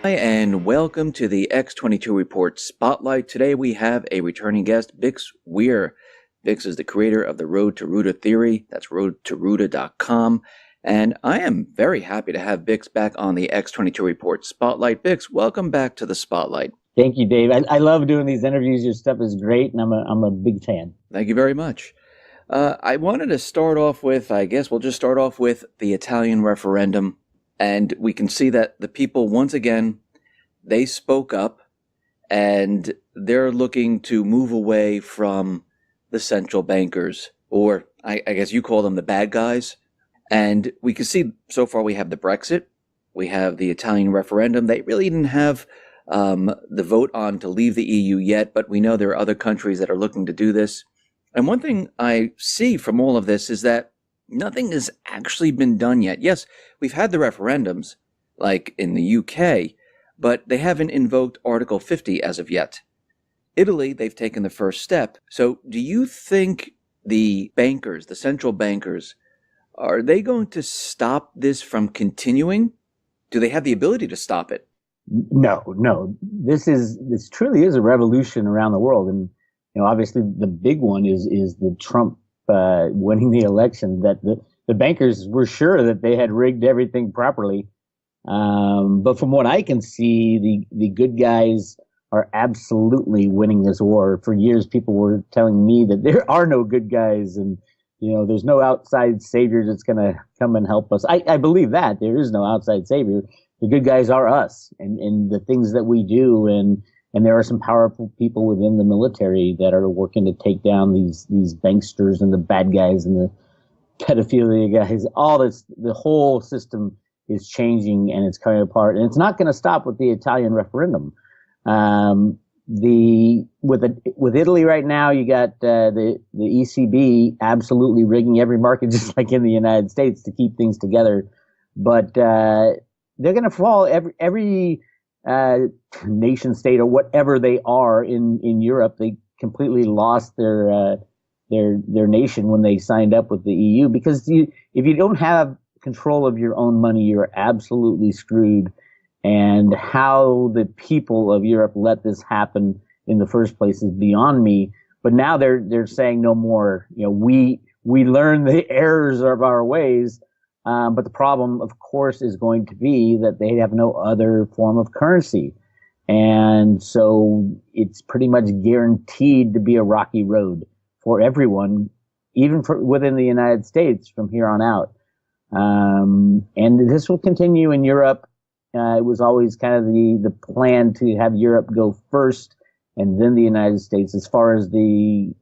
Hi, and welcome to the X22 Report Spotlight. Today we have a returning guest, Bix Weir. Bix is the creator of the Road to Ruta theory. That's roadtoruta.com. And I am very happy to have Bix back on the X22 Report Spotlight. Bix, welcome back to the Spotlight. Thank you, Dave. I love doing these interviews. Your stuff is great, and I'm a big fan. Thank you very much. I wanted to start off with, I guess we'll just start off with the Italian referendum. And we can see that the people, once again, they spoke up and they're looking to move away from the central bankers, or I guess you call them the bad guys. And we can see so far we have the Brexit, we have the Italian referendum. They really didn't have the vote on to leave the EU yet, but we know there are other countries that are looking to do this. And one thing I see from all of this is that nothing has actually been done yet. Yes, we've had the referendums, like in the UK, but they haven't invoked Article 50 as of yet. Italy, they've taken the first step. So do you think the bankers, the central bankers, are they going to stop this from continuing? Do they have the ability to stop it? No. This truly is a revolution around the world, and obviously the big one is the Trump winning the election. That the bankers were sure that they had rigged everything properly, but from what I can see, the good guys are absolutely winning this war. For years, people were telling me that there are no good guys, and there's no outside savior that's going to come and help us. I believe that there is no outside savior. The good guys are us and the things that we do, and there are some powerful people within the military that are working to take down these banksters and the bad guys and the pedophilia guys. All this, the whole system is changing and it's coming apart, and it's not going to stop with the Italian referendum. With Italy right now, you got the ECB absolutely rigging every market, just like in the United States, to keep things together. But they're going to fall. Every nation state or whatever they are in Europe, they completely lost their nation when they signed up with the EU, because if you don't have control of your own money, you're absolutely screwed. And how the people of Europe let this happen in the first place is beyond me. But now they're saying no more. We learn the errors of our ways. But the problem, of course, is going to be that they have no other form of currency. And so it's pretty much guaranteed to be a rocky road for everyone, even within the United States from here on out. And this will continue in Europe. It was always kind of the plan to have Europe go first and then the United States, as far as the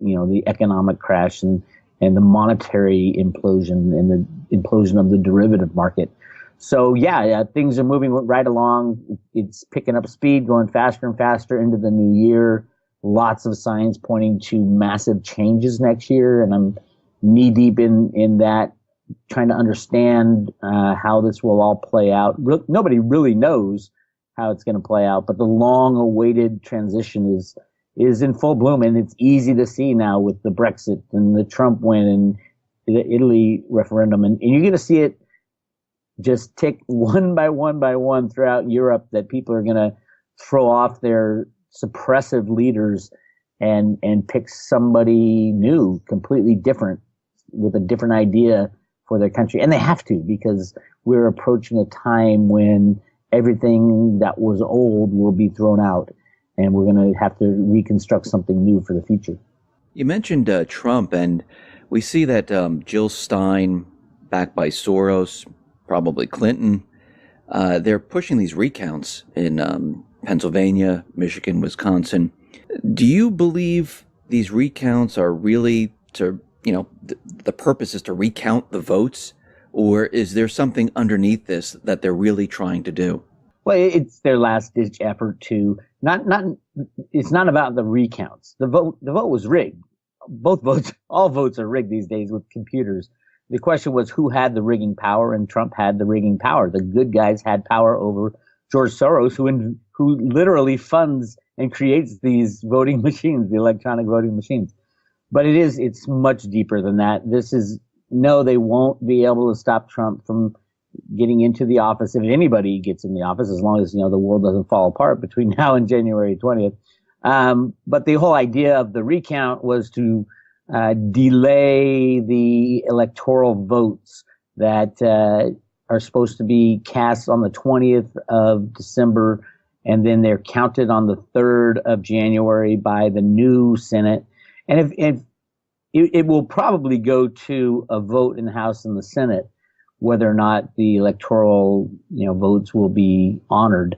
economic crash and the monetary implosion and the implosion of the derivative market. So yeah, things are moving right along. It's picking up speed, going faster and faster into the new year. Lots of signs pointing to massive changes next year, and I'm knee deep in that, trying to understand how this will all play out. Nobody really knows how it's going to play out, but the long-awaited transition is in full bloom, and it's easy to see now with the Brexit and the Trump win and the Italy referendum, and you're going to see it just tick one by one throughout Europe, that people are going to throw off their suppressive leaders and pick somebody new, completely different, with a different idea for their country. And they have to, because we're approaching a time when everything that was old will be thrown out, and we're going to have to reconstruct something new for the future. You mentioned Trump, and we see that Jill Stein, backed by Soros, probably Clinton, they're pushing these recounts in Pennsylvania, Michigan, Wisconsin. Do you believe these recounts are really to, the purpose is to recount the votes, or is there something underneath this that they're really trying to do? Well, it's their last ditch effort to it's not about the recounts. The vote was rigged. All votes are rigged these days with computers. The question was who had the rigging power, and Trump had the rigging power. The good guys had power over George Soros, who literally funds and creates these voting machines, the electronic voting machines. But it's much deeper than that. They won't be able to stop Trump from getting into the office, if anybody gets in the office, as long as the world doesn't fall apart between now and January 20th. But the whole idea of the recount was to delay the electoral votes that are supposed to be cast on the 20th of December, and then they're counted on the 3rd of January by the new Senate. And if it will probably go to a vote in the House and the Senate whether or not the electoral votes will be honored,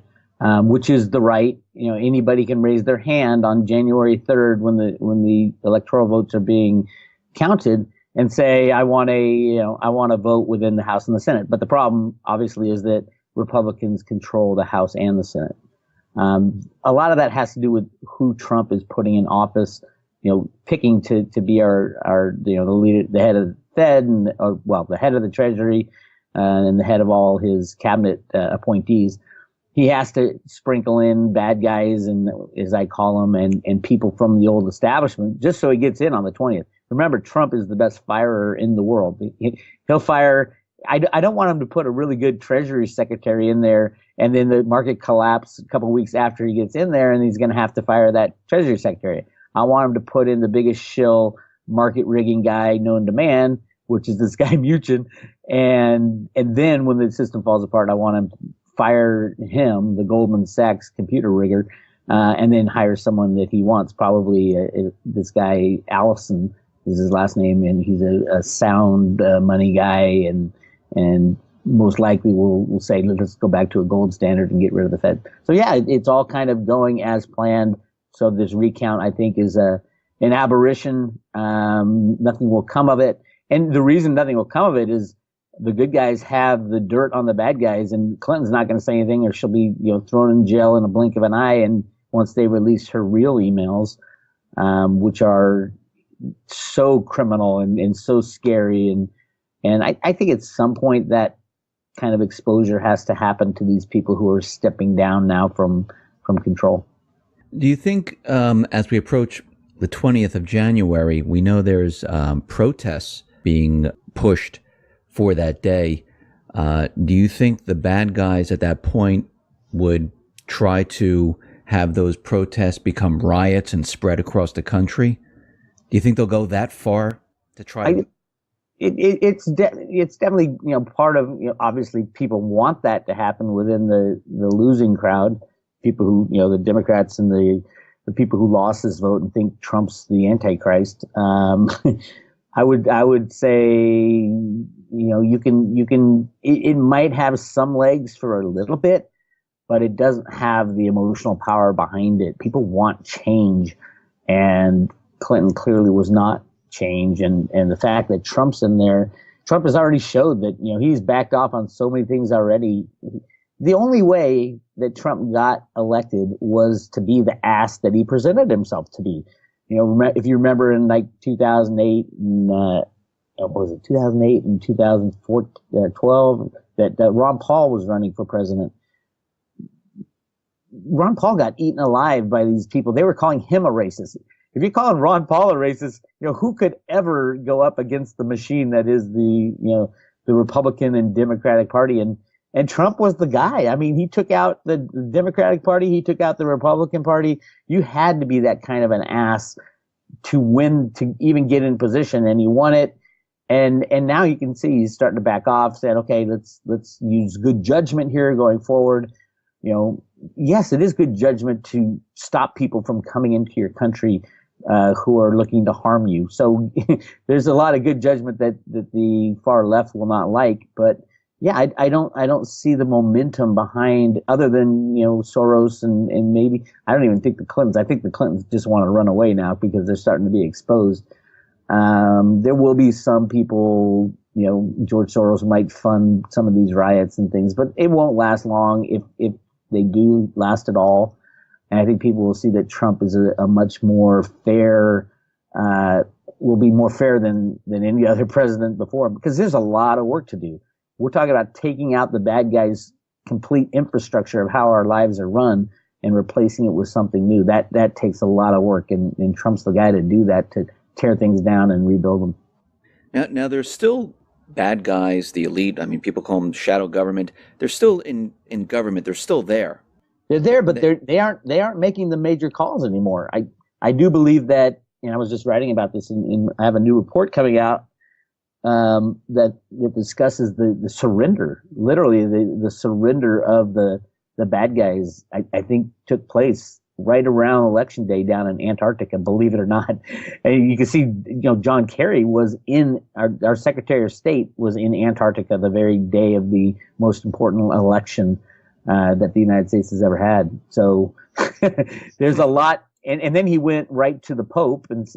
which is the right. Anybody can raise their hand on January 3rd when the electoral votes are being counted and say, I want a vote within the House and the Senate. But the problem, obviously, is that Republicans control the House and the Senate. A lot of that has to do with who Trump is putting in office, picking to be our the leader, the head of the Fed, and the head of the Treasury, and the head of all his cabinet appointees. He has to sprinkle in bad guys, and as I call them, and people from the old establishment, just so he gets in on the 20th. Remember, Trump is the best firer in the world. He'll fire. I don't want him to put a really good Treasury secretary in there, and then the market collapse a couple of weeks after he gets in there, and he's going to have to fire that Treasury secretary. I want him to put in the biggest shill market rigging guy known to man, which is this guy Muchin, and then when the system falls apart, I want him to fire him, the Goldman Sachs computer rigger, and then hire someone that he wants. Probably this guy Allison is his last name, and he's a sound money guy, and most likely will say, let's go back to a gold standard and get rid of the Fed. So yeah, it's all kind of going as planned. So this recount, I think, is an aberration. Nothing will come of it. And the reason nothing will come of it is the good guys have the dirt on the bad guys, and Clinton's not going to say anything, or she'll be thrown in jail in a blink of an eye. And once they release her real emails, which are so criminal and so scary, and I think at some point that kind of exposure has to happen to these people who are stepping down now from control. Do you think as we approach the 20th of January, we know there's protests being pushed for that day. Do you think the bad guys at that point would try to have those protests become riots and spread across the country? Do you think they'll go that far to try? It's definitely part of obviously people want that to happen within the losing crowd, people who the Democrats and the people who lost this vote and think Trump's the Antichrist. I would say you can it might have some legs for a little bit, but it doesn't have the emotional power behind it. People want change, and Clinton clearly was not change. And the fact that Trump's in there, Trump has already showed that he's backed off on so many things already. The only way that Trump got elected was to be the ass that he presented himself to be. If you remember in like 2008 and what was it, 2008 and 2012, that Ron Paul was running for president. Ron Paul got eaten alive by these people. They were calling him a racist. If you're calling Ron Paul a racist, who could ever go up against the machine that is the Republican and Democratic Party? And Trump was the guy. I mean, he took out the Democratic Party. He took out the Republican Party. You had to be that kind of an ass to win, to even get in position, and he won it. And now you can see he's starting to back off, saying, okay, let's use good judgment here going forward. Yes, it is good judgment to stop people from coming into your country who are looking to harm you. So there's a lot of good judgment that the far left will not like, but yeah, I don't see the momentum behind, other than Soros and maybe, I don't even think the Clintons. I think the Clintons just want to run away now because they're starting to be exposed. There will be some people, George Soros might fund some of these riots and things, but it won't last long if they do last at all. And I think people will see that Trump is a much more fair, will be more fair than any other president before, because there's a lot of work to do. We're talking about taking out the bad guys' complete infrastructure of how our lives are run and replacing it with something new. That takes a lot of work, and Trump's the guy to do that, to tear things down and rebuild them. Now there's still bad guys, the elite. I mean, people call them shadow government. They're still in government. They're still there. They're there, but They, they aren't making the major calls anymore. I do believe that, and I was just writing about this, I have a new report coming out that discusses the surrender, literally the surrender of the bad guys. I think took place right around election day down in Antarctica, believe it or not. And you can see, John Kerry was in our Secretary of State was in Antarctica the very day of the most important election that the United States has ever had. So there's a lot. And then he went right to the Pope, and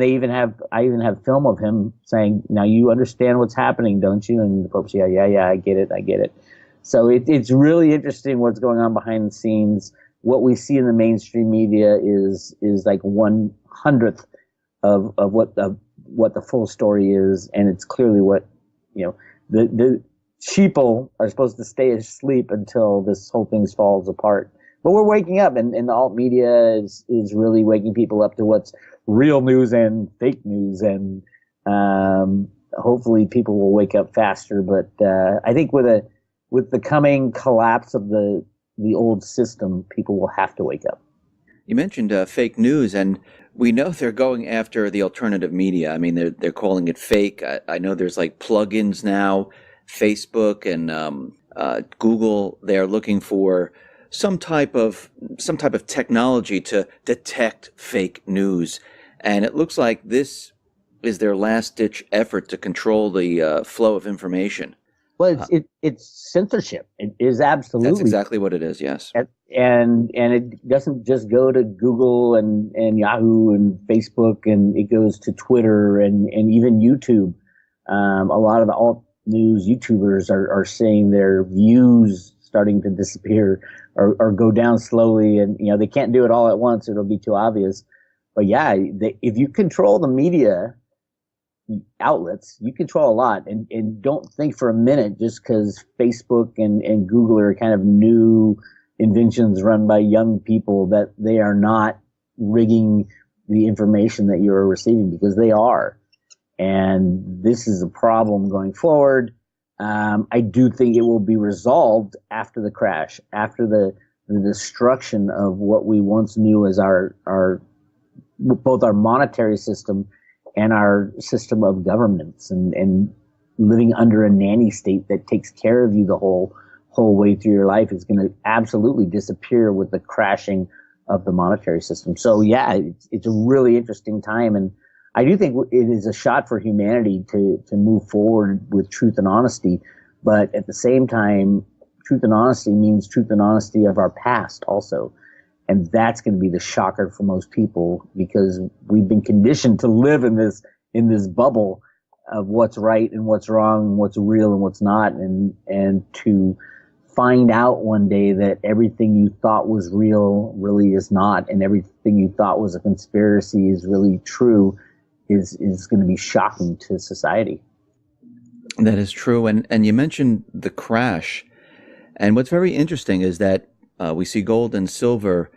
I even have film of him saying, "Now you understand what's happening, don't you?" And the Pope's, yeah, I get it. So it's really interesting what's going on behind the scenes. What we see in the mainstream media is like 1/100th of what the full story is, and it's clearly what the sheeple are supposed to stay asleep until this whole thing falls apart. But we're waking up, and the alt media is really waking people up to what's real news and fake news, and hopefully people will wake up faster. But I think with the coming collapse of the old system, people will have to wake up. You mentioned fake news, and we know they're going after the alternative media. I mean, they're calling it fake. I know there's like plugins now, Facebook and Google. They're looking for some type of technology to detect fake news, and it looks like this is their last ditch effort to control the flow of information. Well, it's censorship. It is absolutely. That's exactly what it is. Yes, and it doesn't just go to Google and Yahoo and Facebook, and it goes to Twitter and even YouTube. A lot of the alt news YouTubers are saying their views starting to disappear or go down slowly, and they can't do it all at once. It'll be too obvious. But yeah, if you control the media outlets, you control a lot, and don't think for a minute just because Facebook and Google are kind of new inventions run by young people that they are not rigging the information that you're receiving, because they are. And this is a problem going forward. I do think it will be resolved after the crash, after the destruction of what we once knew as our both our monetary system and our system of governments, and living under a nanny state that takes care of you the whole way through your life is going to absolutely disappear with the crashing of the monetary system. So yeah, it's a really interesting time, and I do think it is a shot for humanity to move forward with truth and honesty. But at the same time, truth and honesty means truth and honesty of our past also. And that's going to be the shocker for most people, because we've been conditioned to live in this bubble of what's right and what's wrong and what's real and what's not. And to find out one day that everything you thought was real really is not, and everything you thought was a conspiracy is really true, is going to be shocking to society. that is true. And you mentioned the crash. And what's very interesting is that we see gold and silver.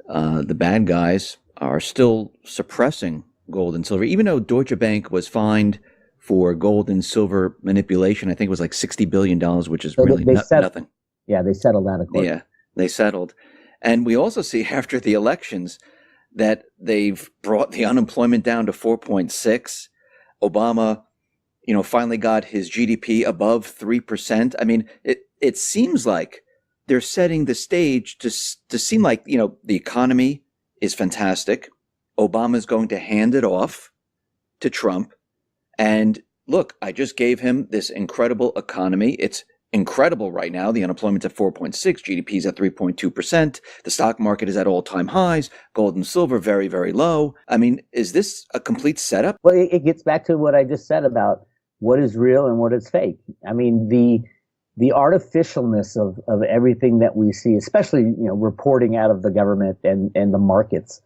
The bad guys are still suppressing gold and silver, even though Deutsche Bank was fined for gold and silver manipulation. I think it was like $60 billion, which is really nothing. Yeah, they settled out of court. Yeah, they settled. And we also see after the elections that they've brought the unemployment down to 4.6. Obama, finally got his GDP above 3%. I mean, it seems like they're setting the stage to seem like, the economy is fantastic. Obama's going to hand it off to Trump. And look, I just gave him this incredible economy. It's incredible right now. The unemployment's at 4.6, GDP's at 3.2%. The stock market is at all-time highs. Gold and silver very, very low. I mean, is this a complete setup? Well, it gets back to what I just said about what is real and what is fake. I mean, the artificialness of everything that we see, especially, reporting out of the government and the markets,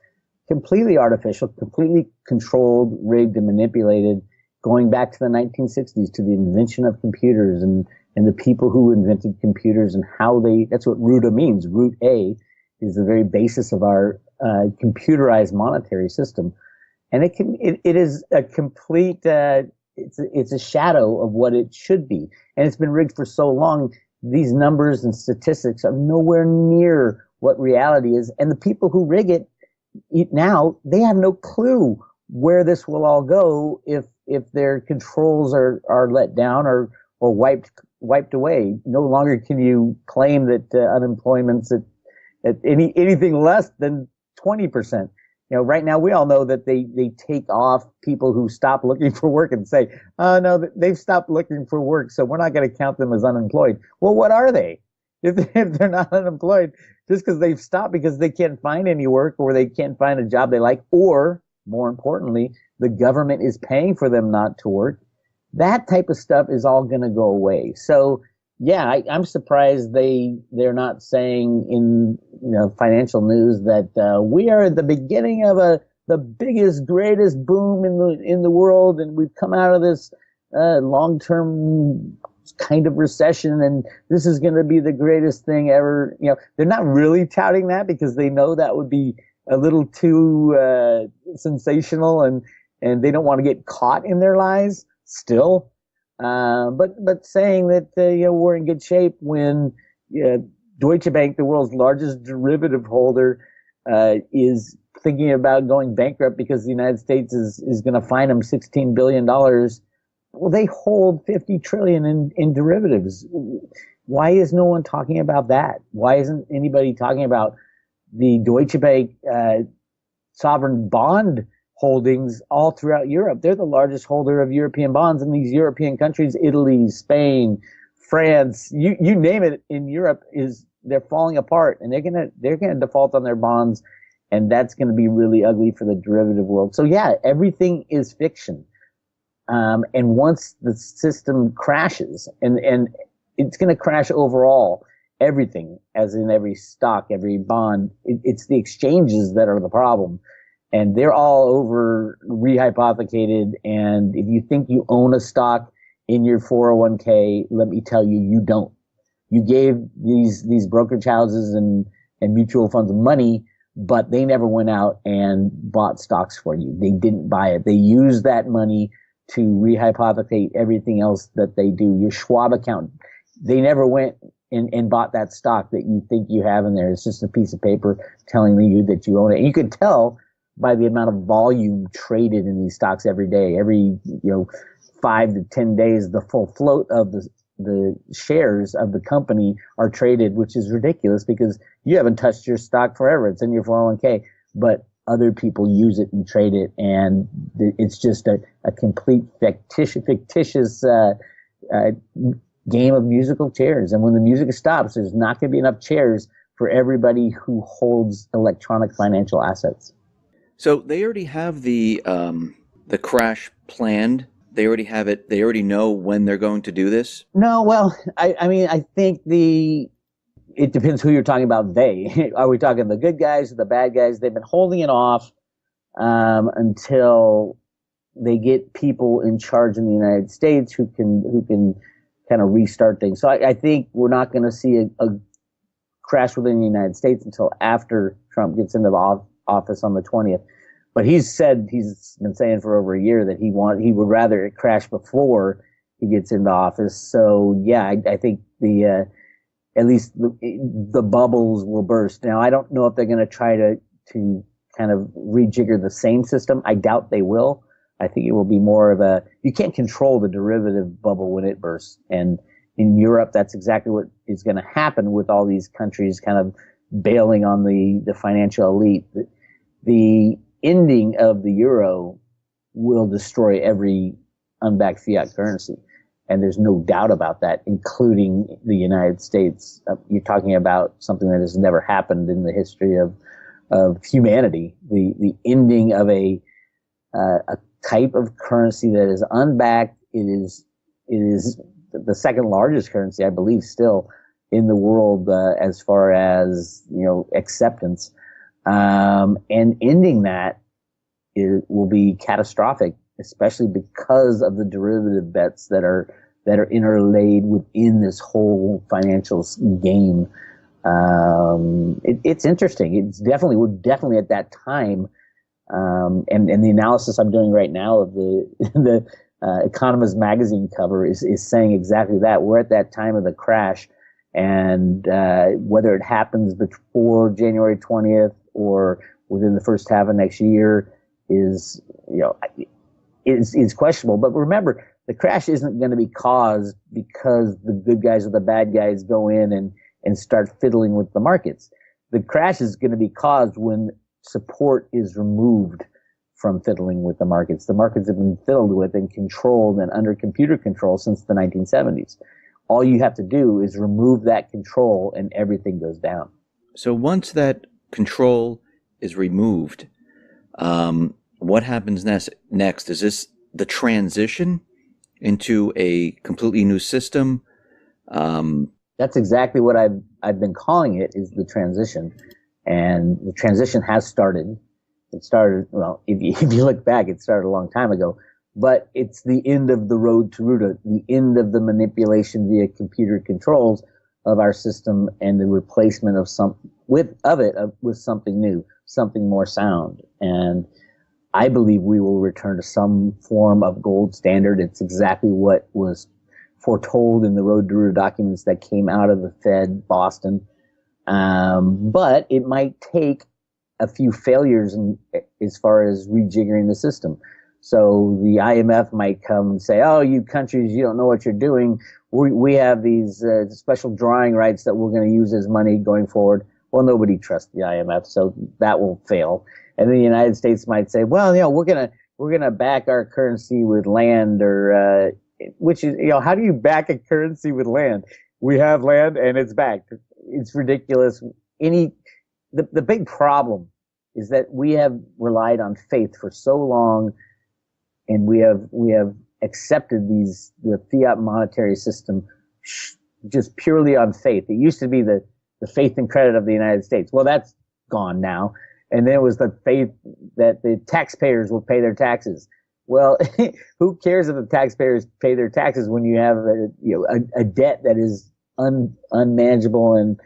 completely artificial, completely controlled, rigged, and manipulated, going back to the 1960s, to the invention of computers and the people who invented computers and how that's what RUTA means. Root A is the very basis of our computerized monetary system. And it is a complete it's a shadow of what it should be, and it's been rigged for so long. These numbers and statistics are nowhere near what reality is, and the people who rig it now, they have no clue where this will all go if their controls are let down or wiped away. No longer can you claim that unemployment's at anything less than 20%. Right now we all know that they take off people who stop looking for work and say, oh no, they've stopped looking for work, so we're not going to count them as unemployed. Well, what are they? If they're not unemployed, just because they've stopped because they can't find any work or they can't find a job they like, or more importantly, the government is paying for them not to work, that type of stuff is all going to go away. So yeah, I'm surprised they're not saying in financial news that we are at the beginning of the biggest, greatest boom in the world, and we've come out of this long-term kind of recession, and this is going to be the greatest thing ever. They're not really touting that because they know that would be a little too sensational, and they don't want to get caught in their lies still. But saying that we're in good shape when Deutsche Bank, the world's largest derivative holder, is thinking about going bankrupt because the United States is going to fine them $16 billion. Well, they hold 50 trillion in derivatives. Why is no one talking about that? Why isn't anybody talking about the Deutsche Bank sovereign bond holdings all throughout Europe? They're the largest holder of European bonds in these European countries. Italy, Spain, France, you name it in Europe, they're falling apart, and they're gonna default on their bonds, and that's gonna be really ugly for the derivative world. So yeah, everything is fiction. And once the system crashes, and it's gonna crash overall, everything, as in every stock, every bond, it's the exchanges that are the problem. And they're all over rehypothecated. And if you think you own a stock in your 401k, let me tell you, you don't. You gave these brokerage houses and mutual funds money, but they never went out and bought stocks for you. They didn't buy it. They used that money to rehypothecate everything else that they do. Your Schwab account, they never went and bought that stock that you think you have in there. It's just a piece of paper telling you that you own it. And you can tell by the amount of volume traded in these stocks every day. Every 5 to 10 days, the full float of the shares of the company are traded, which is ridiculous because you haven't touched your stock forever. It's in your 401k, but other people use it and trade it, and it's just a complete fictitious game of musical chairs. And when the music stops, there's not going to be enough chairs for everybody who holds electronic financial assets. So they already have the crash planned. They already have it. They already know when they're going to do this. No, well, I mean, I think it depends who you're talking about. They are we talking the good guys or the bad guys? They've been holding it off until they get people in charge in the United States who can kind of restart things. So I think we're not going to see a crash within the United States until after Trump gets into the office on the 20th. But he's been saying for over a year that he would rather it crash before he gets into office. So yeah, I think at least the bubbles will burst. Now I don't know if they're going to try to kind of rejigger the same system. I doubt they will. I think it will be more of you can't control the derivative bubble when it bursts. And in Europe, that's exactly what is going to happen with all these countries kind of bailing on the financial elite. The ending of the euro will destroy every unbacked fiat currency. And there's no doubt about that, including the United States. You're talking about something that has never happened in the history of humanity. The ending of a type of currency that is unbacked. It is the second largest currency, I believe, still in the world as far as acceptance. And ending that will be catastrophic, especially because of the derivative bets that are interlaid within this whole financial game. It's interesting. We're definitely at that time. And the analysis I'm doing right now of Economist magazine cover is saying exactly that. We're at that time of the crash, and whether it happens before January 20th or within the first half of next year is, is questionable. But remember, the crash isn't going to be caused because the good guys or the bad guys go in and start fiddling with the markets. The crash is going to be caused when support is removed from fiddling with the markets. The markets have been fiddled with and controlled and under computer control since the 1970s. All you have to do is remove that control and everything goes down. So once that control is removed, what happens next? Is this the transition into a completely new system? That's exactly what I've been calling it, is the transition. And the transition has started. It started, well, if you look back, it started a long time ago, but it's the end of the road to Ruta, the end of the manipulation via computer controls of our system, and the replacement of with something new, something more sound. And I believe we will return to some form of gold standard. It's exactly what was foretold in the Road to Ruta documents that came out of the Fed, Boston. But it might take a few failures as far as rejiggering the system. So the IMF might come and say, "Oh, you countries, you don't know what you're doing. We have these special drawing rights that we're going to use as money going forward." Well, nobody trusts the IMF, so that will fail. And then the United States might say, "Well, we're gonna back our currency with land," or which is, how do you back a currency with land? We have land and it's backed. It's ridiculous. The big problem is that we have relied on faith for so long, and we have accepted the fiat monetary system just purely on faith. It used to be the faith and credit of the United States. Well, that's gone now. And then it was the faith that the taxpayers will pay their taxes. Well, who cares if the taxpayers pay their taxes when you have a debt that is unmanageable and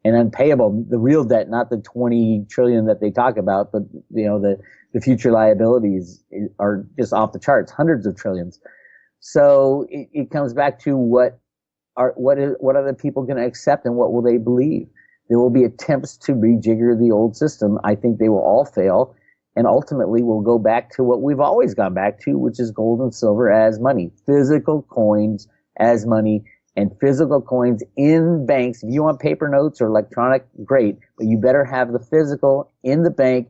unpayable? The real debt, not the 20 trillion that they talk about, but the future liabilities are just off the charts, hundreds of trillions. So it comes back to what are the people going to accept, and what will they believe? There will be attempts to rejigger the old system. I think they will all fail. And ultimately, we'll go back to what we've always gone back to, which is gold and silver as money, physical coins as money, and physical coins in banks. If you want paper notes or electronic, great, but you better have the physical in the bank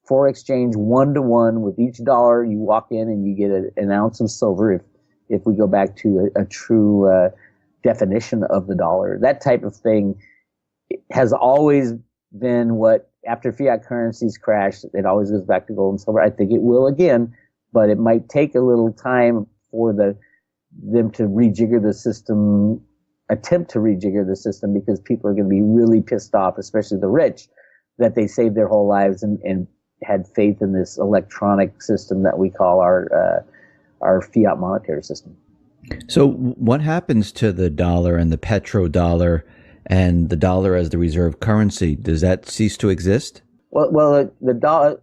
for exchange 1-to-1 with each dollar. You walk in and you get an ounce of silver if we go back to a true definition of the dollar. That type of thing has always been what, after fiat currencies crash, it always goes back to gold and silver. I think it will again, but it might take a little time for them to rejigger the system, attempt to rejigger the system, because people are going to be really pissed off, especially the rich, that they saved their whole lives and had faith in this electronic system that we call our fiat monetary system. So what happens to the dollar and the petrodollar and the dollar as the reserve currency? Does that cease to exist? Well, the dollar,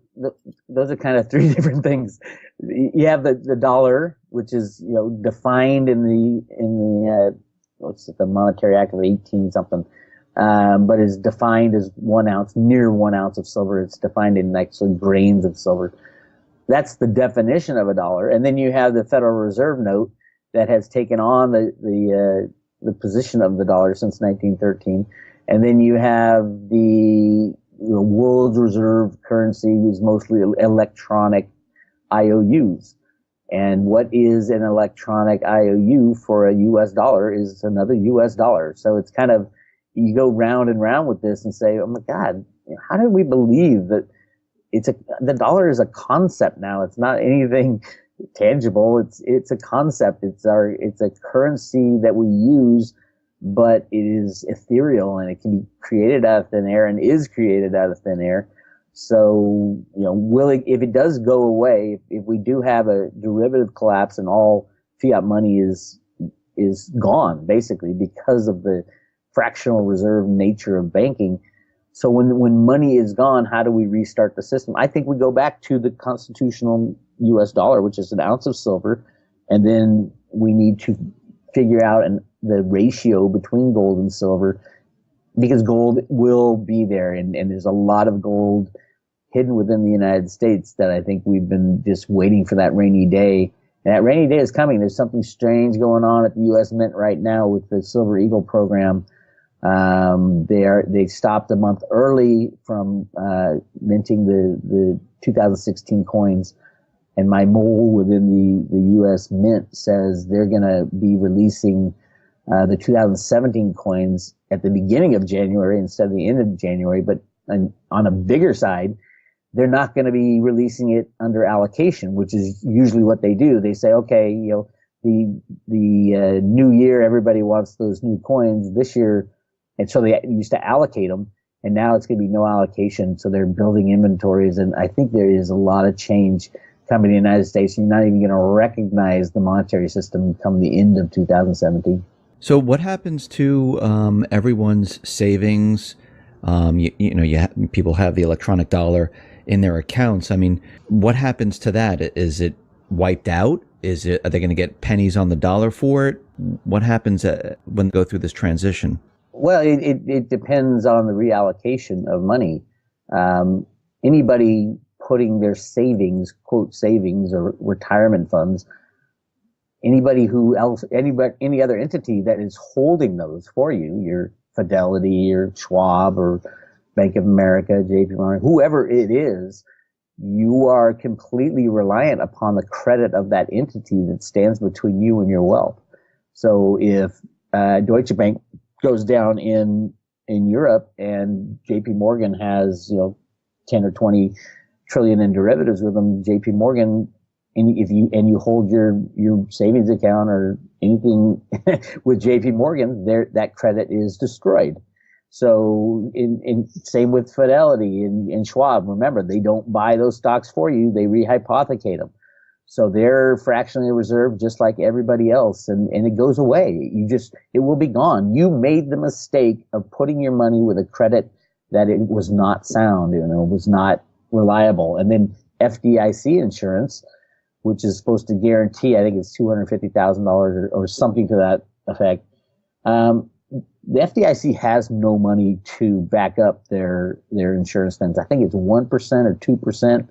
those are kind of three different things. You have the dollar, which is defined in the what's it, the Monetary Act of 18 something, but is defined as 1 ounce, near 1 ounce of silver. It's defined in actually grains of silver. That's the definition of a dollar. And then you have the Federal Reserve note that has taken on the position of the dollar since 1913. And then you have the world's reserve currency, who's mostly electronic IOUs. And what is an electronic IOU for a US dollar is another US dollar. So it's kind of, you go round and round with this and say, oh my God, how did we believe that the dollar is a concept now? It's not anything tangible. It's a concept. It's a currency that we use, but it is ethereal, and it can be created out of thin air and is created out of thin air. So, if it does go away, if we do have a derivative collapse and all fiat money is gone, basically, because of the fractional reserve nature of banking. So when money is gone, how do we restart the system? I think we go back to the constitutional US dollar, which is an ounce of silver And then we need to figure out the ratio between gold and silver, because gold will be there. And there's a lot of gold hidden within the United States that I think we've been just waiting for that rainy day. And that rainy day is coming. There's something strange going on at the U.S. Mint right now with the Silver Eagle program. They stopped a month early from minting the 2016 coins. And my mole within the U.S. Mint says they're going to be releasing the 2017 coins at the beginning of January instead of the end of January. But on a bigger side, they're not going to be releasing it under allocation, which is usually what they do. They say, okay, the new year, everybody wants those new coins this year. And so they used to allocate them, and now it's going to be no allocation. So they're building inventories. And I think there is a lot of change coming to the United States. You're not even going to recognize the monetary system come the end of 2017. So what happens to everyone's savings? People have the electronic dollar in their accounts. I mean, what happens to that? Is it wiped out? Are they going to get pennies on the dollar for it? What happens when they go through this transition? Well, it depends on the reallocation of money. Anybody putting their savings, quote savings or retirement funds, any other entity that is holding those for you, your Fidelity or Schwab or Bank of America, JP Morgan, whoever it is, you are completely reliant upon the credit of that entity that stands between you and your wealth. So if Deutsche Bank goes down in Europe and JP Morgan has 10 or 20 trillion in derivatives with them, JP Morgan, and you hold your savings account or anything with JP Morgan, that credit is destroyed. So in same with Fidelity and Schwab. Remember, they don't buy those stocks for you; they rehypothecate them. So they're fractionally reserved just like everybody else, and it goes away. It will be gone. You made the mistake of putting your money with a credit that it was not sound, was not reliable. And then FDIC insurance, which is supposed to guarantee, I think it's $250,000 or something to that effect. The FDIC has no money to back up their insurance spends. I think it's 1% or 2%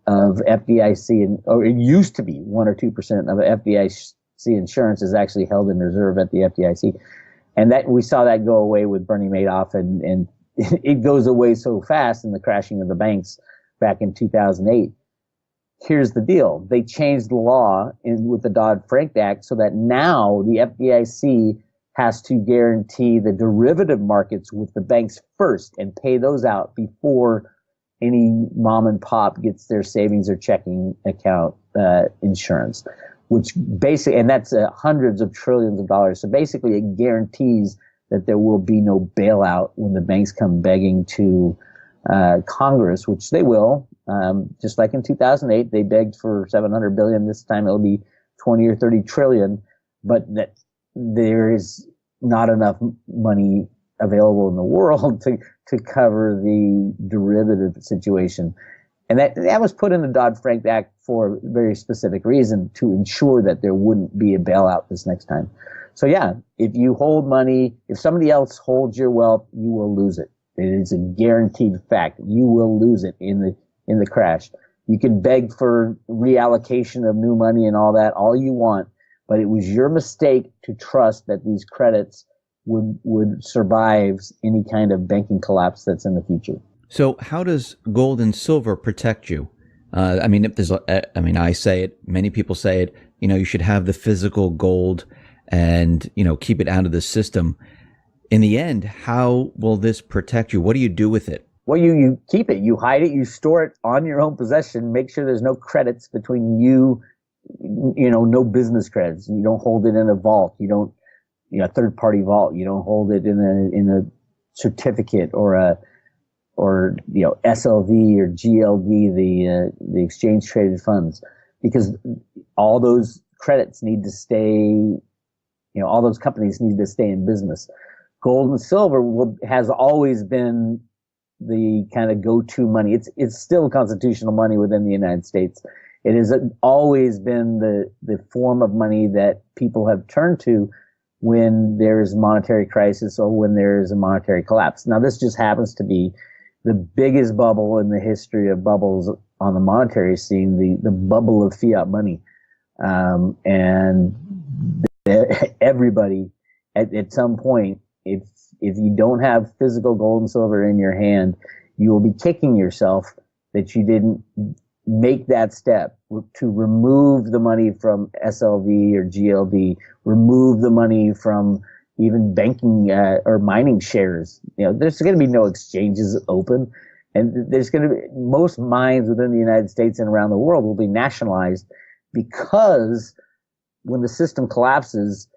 of FDIC, or it used to be 1 or 2% of FDIC insurance is actually held in reserve at the FDIC. And that we saw that go away with Bernie Madoff, and it goes away so fast in the crashing of the banks back in 2008. Here's the deal. They changed the law with the Dodd-Frank Act so that now the FDIC has to guarantee the derivative markets with the banks first and pay those out before any mom and pop gets their savings or checking account insurance, which basically, and that's hundreds of trillions of dollars. So basically it guarantees that there will be no bailout when the banks come begging to Congress, which they will. Just like in 2008, they begged for $700 billion. This time it'll be 20 or 30 trillion, but that there is not enough money available in the world to cover the derivative situation. And that was put in the Dodd-Frank Act for a very specific reason, to ensure that there wouldn't be a bailout this next time. So yeah, if you hold money, if somebody else holds your wealth, you will lose it. It is a guaranteed fact. You will lose it in the crash. You can beg for reallocation of new money and all that all you want, but it was your mistake to trust that these credits would survive any kind of banking collapse that's in the future. So how does gold and silver protect you? I say it, many people say it, you should have the physical gold and, keep it out of the system. In the end, how will this protect you? What do you do with it? Well, you keep it, you hide it, you store it on your own possession, make sure there's no credits between you, no business credits. You don't hold it in a vault. You don't, a third party vault. You don't hold it in a certificate or SLV or GLD, the exchange traded funds, because all those credits need to stay, all those companies need to stay in business. Gold and silver has always been the kind of go-to money. It's still constitutional money within the United States. It has always been the form of money that people have turned to when there's monetary crisis or when there's a monetary collapse. Now, this just happens to be the biggest bubble in the history of bubbles on the monetary scene, the bubble of fiat money. And everybody at some point, if you don't have physical gold and silver in your hand, you will be kicking yourself that you didn't make that step to remove the money from SLV or GLD, remove the money from even banking or mining shares. There's going to be no exchanges open, and there's going to be most mines within the United States and around the world will be nationalized, because when the system collapses,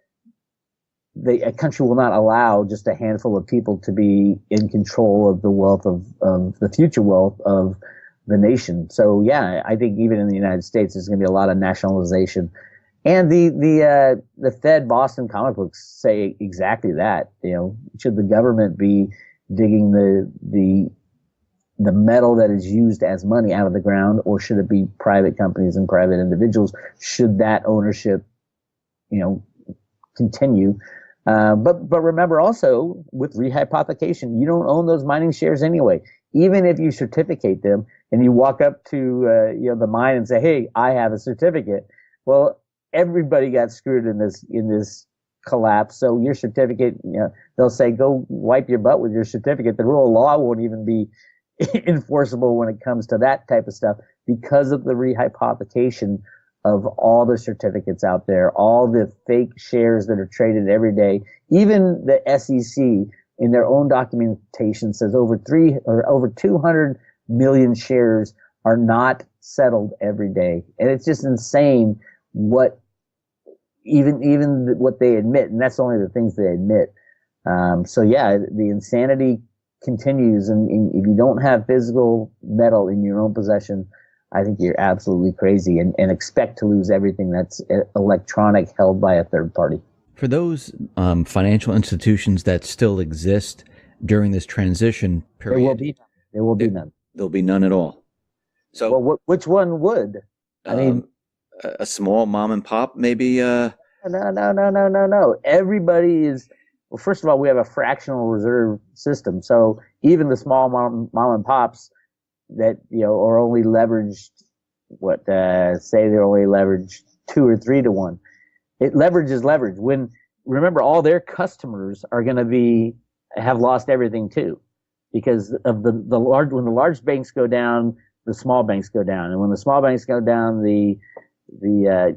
a country will not allow just a handful of people to be in control of the wealth of the future wealth of the nation. So yeah, I think even in the United States, there's going to be a lot of nationalization. And the Fed Boston comic books say exactly that. Should the government be digging the metal that is used as money out of the ground, or should it be private companies and private individuals? Should that ownership, continue? But remember also, with rehypothecation, you don't own those mining shares anyway. Even if you certificate them and you walk up to the mine and say, "Hey, I have a certificate," well, everybody got screwed in this collapse. So your certificate, they'll say, "Go wipe your butt with your certificate." The rule of law won't even be enforceable when it comes to that type of stuff, because of the rehypothecation of all the certificates out there, all the fake shares that are traded every day. Even the SEC in their own documentation says over 200 million shares are not settled every day. And it's just insane what even what they admit, and that's only the things they admit. So yeah, the insanity continues, and if you don't have physical metal in your own possession, I think you're absolutely crazy, and expect to lose everything that's electronic, held by a third party. For those financial institutions that still exist during this transition period, there will be none. There'll be none at all. So, well, which one would? I mean, a small mom and pop, maybe. No. Everybody is. Well, first of all, we have a fractional reserve system, so even the small mom and pops that are only leveraged, say they're only leveraged 2 or 3 to 1. Leverage is leverage. Remember, all their customers are going to have lost everything too, because of when the large banks go down, the small banks go down, and when the small banks go down, the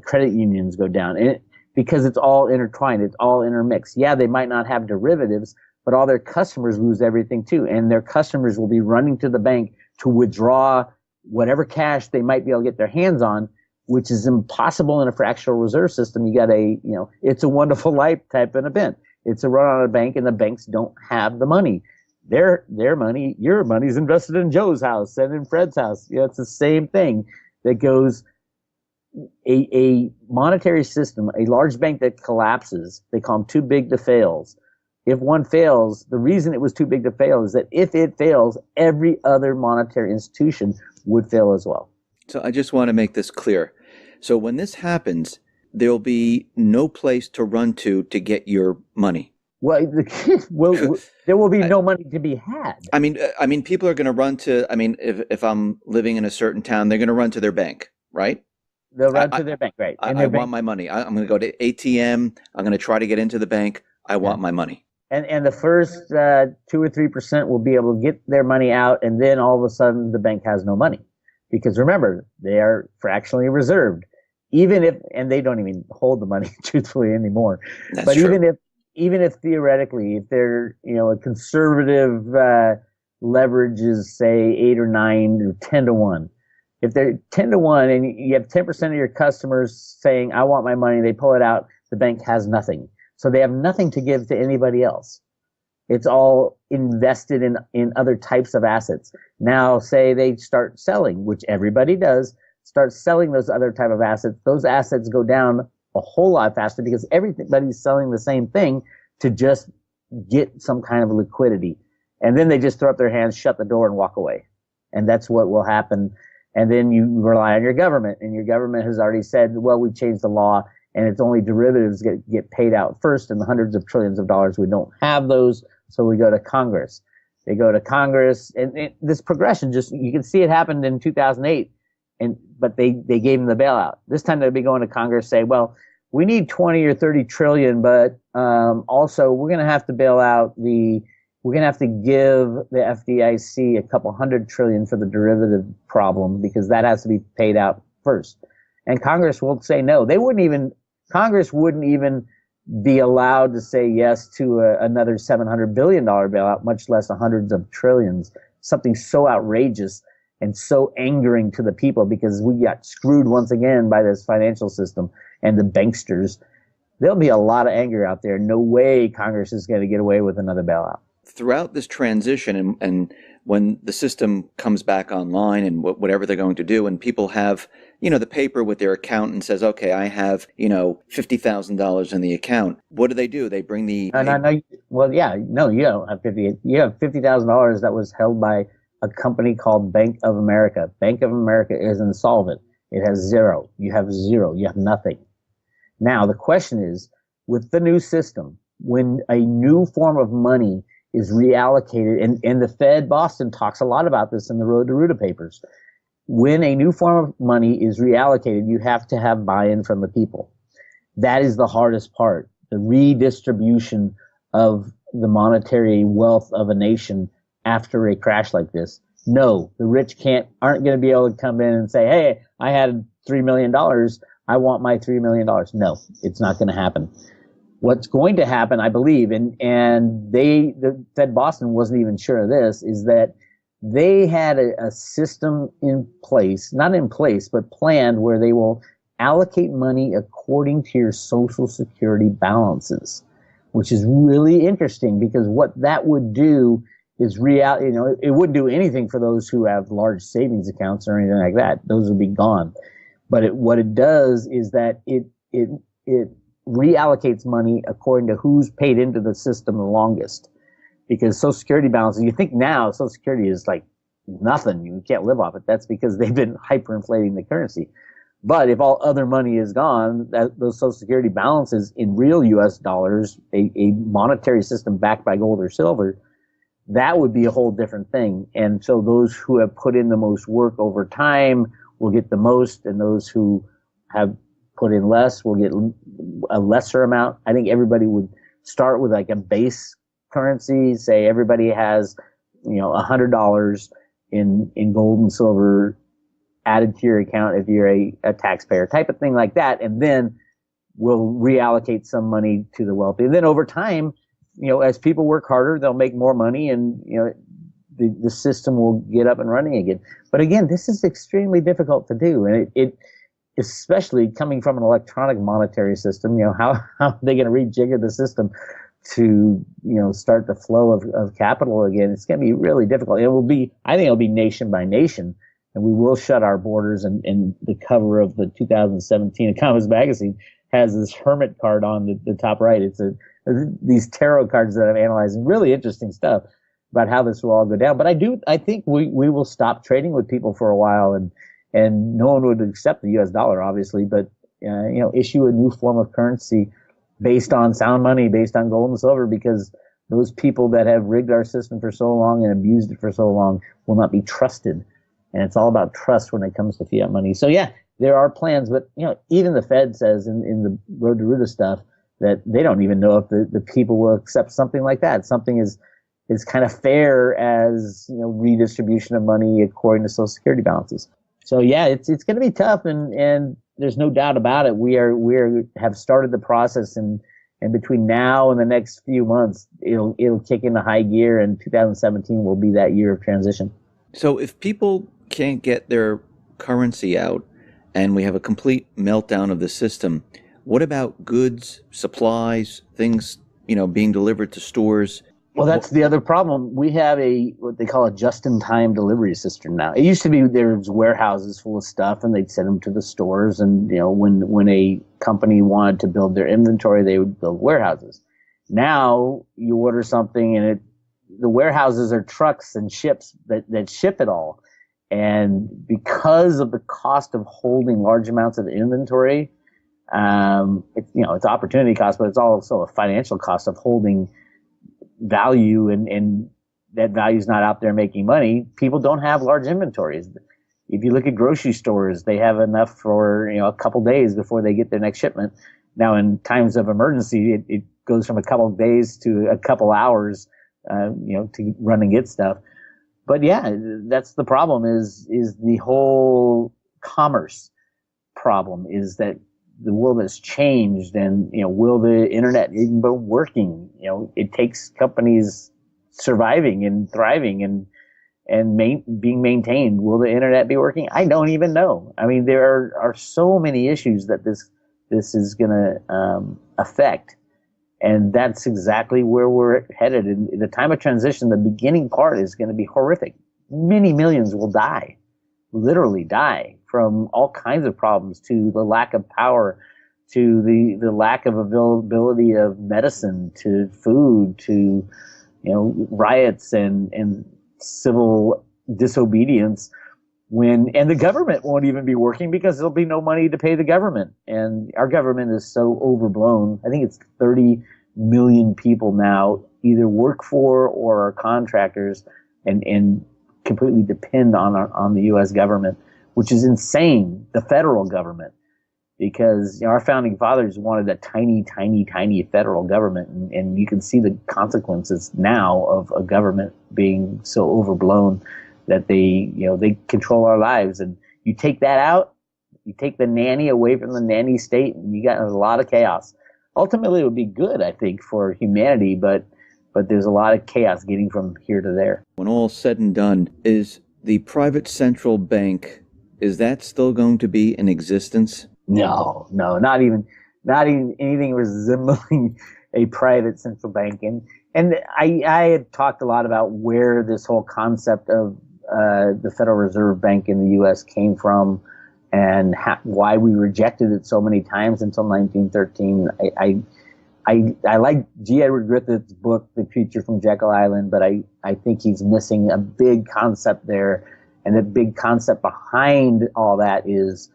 credit unions go down, because it's all intertwined, it's all intermixed. Yeah, they might not have derivatives, but all their customers lose everything too, and their customers will be running to the bank to withdraw whatever cash they might be able to get their hands on, which is impossible in a fractional reserve system. You got It's a Wonderful Life type of event. It's a run on a bank, and the banks don't have the money. Their money, your money's invested in Joe's house and in Fred's house. It's the same thing that goes. A monetary system, a large bank that collapses, they call them too big to fail. If one fails, the reason it was too big to fail is that if it fails, every other monetary institution would fail as well. So I just want to make this clear. So when this happens, there'll be no place to run to get your money. Well, there will be no money to be had. I mean, people are going to run to. I mean, if I'm living in a certain town, they're going to run to their bank, right? They'll run to their bank, right? I want my money. I'm going to go to ATM. I'm going to try to get into the bank. I want my money. And the first 2 or 3% will be able to get their money out, and then all of a sudden the bank has no money, because remember, they are fractionally reserved. And they don't even hold the money truthfully anymore. That's true. Even if theoretically, if they're a conservative leverage is say 8 or 9 or 10 to 1. If they're 10 to 1 and you have 10% of your customers saying, "I want my money," they pull it out, the bank has nothing. So they have nothing to give to anybody else. It's all invested in other types of assets. Now, say they start selling, which everybody does, start selling those other type of assets. Those assets go down a whole lot faster because everybody's selling the same thing to just get some kind of liquidity. And then they just throw up their hands, shut the door, and walk away. And that's what will happen. And then you rely on your government, and your government has already said, well, we've changed the law, and it's only derivatives get paid out first, and the hundreds of trillions of dollars, we don't have those, so we go to Congress. They go to Congress, and this progression, just you can see it happened in 2008, but they gave them the bailout. This time they'll be going to Congress, say, well, we need 20 or 30 trillion, but also we're going to have to bail out we're going to have to give the FDIC a couple hundred trillion for the derivative problem, because that has to be paid out first. And Congress will say no. Congress wouldn't even be allowed to say yes to another $700 billion bailout, much less hundreds of trillions. Something so outrageous and so angering to the people, because we got screwed once again by this financial system and the banksters. There'll be a lot of anger out there. No way Congress is going to get away with another bailout. Throughout this transition, and when the system comes back online and whatever they're going to do, and people have, the paper with their account and says, okay, I have, $50,000 in the account. What do? They bring the... No, well, yeah, no, you don't have you have $50,000 that was held by a company called Bank of America. Bank of America is insolvent. It has zero. You have zero. You have nothing. Now, the question is, with the new system, when a new form of money is reallocated, and the Fed Boston talks a lot about this in the Road to Ruta papers. When a new form of money is reallocated, you have to have buy-in from the people. That is the hardest part, the redistribution of the monetary wealth of a nation after a crash like this. No, the rich aren't going to be able to come in and say, hey, I had $3 million. I want my $3 million. No, it's not going to happen. What's going to happen, I believe, and the Fed Boston wasn't even sure of this, is that they had a system in place, not in place, but planned, where they will allocate money according to your Social Security balances, which is really interesting, because what that would do is it wouldn't do anything for those who have large savings accounts or anything like that. Those would be gone. But what it does is that it reallocates money according to who's paid into the system the longest. Because Social Security balances, you think now Social Security is like nothing, you can't live off it. That's because they've been hyperinflating the currency. But if all other money is gone, those Social Security balances in real U.S. dollars, a monetary system backed by gold or silver, that would be a whole different thing. And so those who have put in the most work over time will get the most, and those who have put in less will get a lesser amount. I think everybody would start with like a base currency. Say everybody has, $100 in gold and silver added to your account if you're a taxpayer, type of thing like that. And then we'll reallocate some money to the wealthy. And then over time, as people work harder, they'll make more money, and, the system will get up and running again. But again, this is extremely difficult to do. And it especially coming from an electronic monetary system, how are they going to rejigger the system to, start the flow of capital again? It's going to be really difficult. I think it'll be nation by nation, and we will shut our borders. And the cover of the 2017 Economist magazine has this hermit card on the top right. It's these tarot cards that I've analyzed, and really interesting stuff about how this will all go down. But I think we will stop trading with people for a while, and no one would accept the U.S. dollar, obviously, but, issue a new form of currency based on sound money, based on gold and silver, because those people that have rigged our system for so long and abused it for so long will not be trusted. And it's all about trust when it comes to fiat money. So yeah, there are plans, but, even the Fed says in the Road to Ruta stuff that they don't even know if the people will accept something like that. Something is kind of fair as, redistribution of money according to Social Security balances. So yeah, it's going to be tough, and there's no doubt about it. We have started the process, and between now and the next few months, it'll kick into high gear, and 2017 will be that year of transition. So if people can't get their currency out, and we have a complete meltdown of the system, what about goods, supplies, things, being delivered to stores? Well, that's the other problem. We have what they call a just-in-time delivery system now. It used to be there was warehouses full of stuff, and they'd send them to the stores. And when a company wanted to build their inventory, they would build warehouses. Now you order something, and the warehouses are trucks and ships that ship it all. And because of the cost of holding large amounts of inventory, it's opportunity cost, but it's also a financial cost of holding value, and that value is not out there making money. People don't have large inventories. If you look at grocery stores, they have enough for a couple days before they get their next shipment. Now, in times of emergency, it goes from a couple of days to a couple hours, to run and get stuff. But yeah, that's the problem. Is the whole commerce problem? Is that the world has changed, and will the internet even be working? It takes companies surviving and thriving and being maintained. Will the internet be working? I don't even know. I mean, there are so many issues that this is going to affect, and that's exactly where we're headed. In the time of transition, the beginning part is going to be horrific. Many millions will die, literally die, from all kinds of problems, to the lack of power, to the lack of availability of medicine, to food, to riots and civil disobedience, and the government won't even be working because there'll be no money to pay the government. And our government is so overblown. I think it's 30 million people now either work for or are contractors and completely depend on the U.S. government, which is insane, the federal government, because our founding fathers wanted a tiny, tiny, tiny federal government, and you can see the consequences now of a government being so overblown that they control our lives. And you take that out, you take the nanny away from the nanny state, and you got a lot of chaos. Ultimately, it would be good, I think, for humanity, but there's a lot of chaos getting from here to there. When all's said and done, is the private central bank, is that still going to be in existence? No, not even anything resembling a private central bank. And I had talked a lot about where this whole concept of the Federal Reserve Bank in the U.S. came from, and why we rejected it so many times until 1913. I like G. Edward Griffith's book, The Creature from Jekyll Island, but I think he's missing a big concept there. And the big concept behind all that is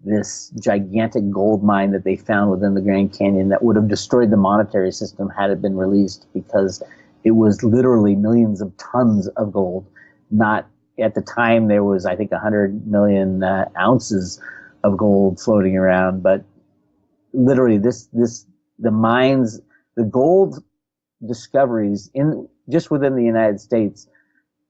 this gigantic gold mine that they found within the Grand Canyon that would have destroyed the monetary system had it been released, because it was literally millions of tons of gold. Not at the time, there was, I think, 100 million ounces of gold floating around, but literally the mines, the gold discoveries just within the United States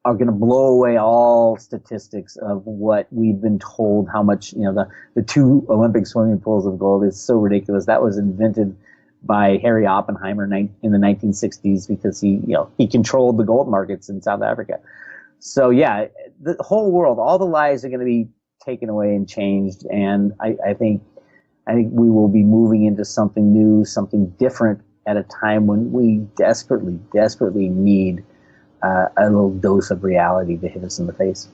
are going to blow away all statistics of what we've been told. How much, the 2 Olympic swimming pools of gold is so ridiculous. That was invented by Harry Oppenheimer in the 1960s because he controlled the gold markets in South Africa. So yeah, the whole world, all the lies are going to be taken away and changed. And I think we will be moving into something new, something different at a time when we desperately, desperately need a little dose of reality to hit us in the face.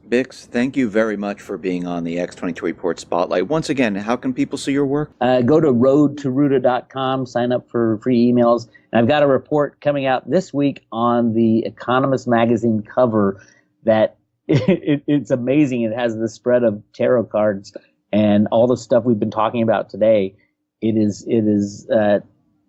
Bix, thank you very much for being on the X22 Report Spotlight. Once again, how can people see your work? Go to roadtoruta.com, sign up for free emails. And I've got a report coming out this week on the Economist magazine cover that it's amazing. It has the spread of tarot cards and all the stuff we've been talking about today. It is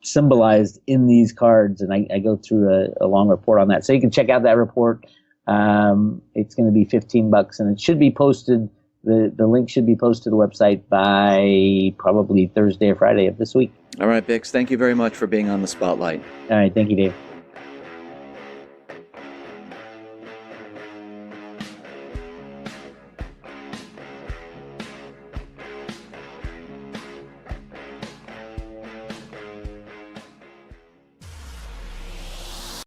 symbolized in these cards, and I go through a long report on that. So you can check out that report. It's going to be $15, and it should be posted. The link should be posted to the website by probably Thursday or Friday of this week. All right, Bix, thank you very much for being on the Spotlight. All right, thank you, Dave.